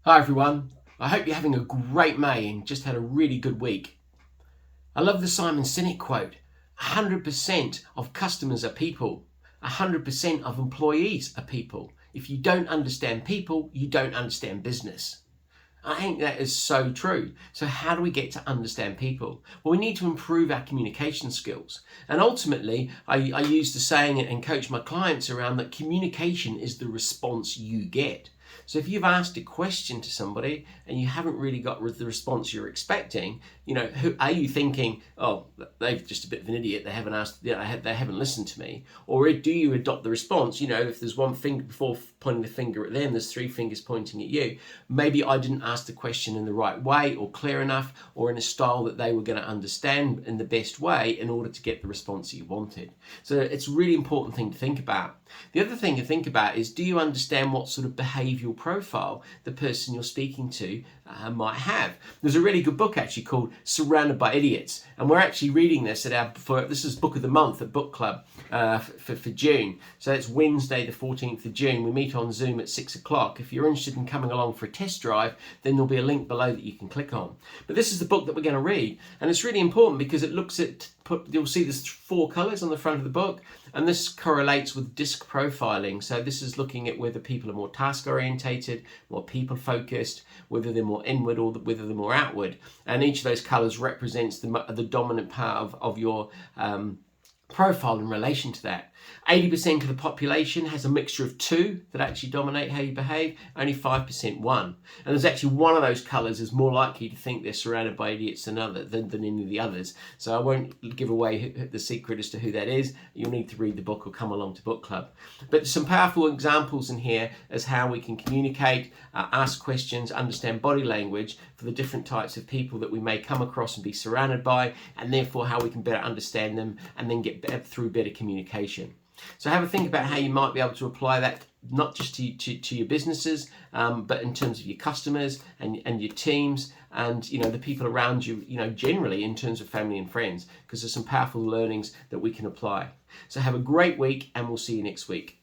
Hi everyone, I hope you're having a great May and just had a really good week. I love the Simon Sinek quote, 100% of customers are people, 100% of employees are people. If you don't understand people, you don't understand business. I think that is so true. So how do we get to understand people? Well, we need to improve our communication skills. And ultimately, I use the saying and coach my clients around that communication is the response you get. So if you've asked a question to somebody and you haven't really got the response you're expecting, who are you thinking, oh, they're just a bit of an idiot, they haven't asked, they haven't listened to me? Or do you adopt the response, if there's one finger before pointing the finger at them, there's three fingers pointing at you. Maybe I didn't ask the question in the right way or clear enough or in a style that they were going to understand in the best way in order to get the response you wanted. So it's a really important thing to think about. The other thing to think about is, do you understand what sort of behavioural profile the person you're speaking to might have? There's a really good book actually called Surrounded by Idiots, and we're actually reading this this is Book of the Month at BookCLUB for June. So it's Wednesday the 14th of June. We meet on Zoom at 6 o'clock. If you're interested in coming along for a test drive, then there'll be a link below that you can click on. But this is the book that we're going to read, and it's really important because it looks at, you'll see there's 4 colours on the front of the book, and this correlates with disc profiling. So this is looking at whether people are more task orientated, more people focused, whether they're more inward or whether they're more outward. And each of those colours represents the dominant part of your profile in relation to that. 80% of the population has a mixture of 2 that actually dominate how you behave, only 5% 1. And there's actually one of those colours is more likely to think they're surrounded by idiots than any of the others. So I won't give away the secret as to who that is. You'll need to read the book or come along to BookCLUB. But there's some powerful examples in here as how we can communicate, ask questions, understand body language for the different types of people that we may come across and be surrounded by, and therefore how we can better understand them and then get through better communication. So have a think about how you might be able to apply that not just to your businesses, but in terms of your customers and your teams and the people around you, generally in terms of family and friends, because there's some powerful learnings that we can apply. So have a great week and we'll see you next week.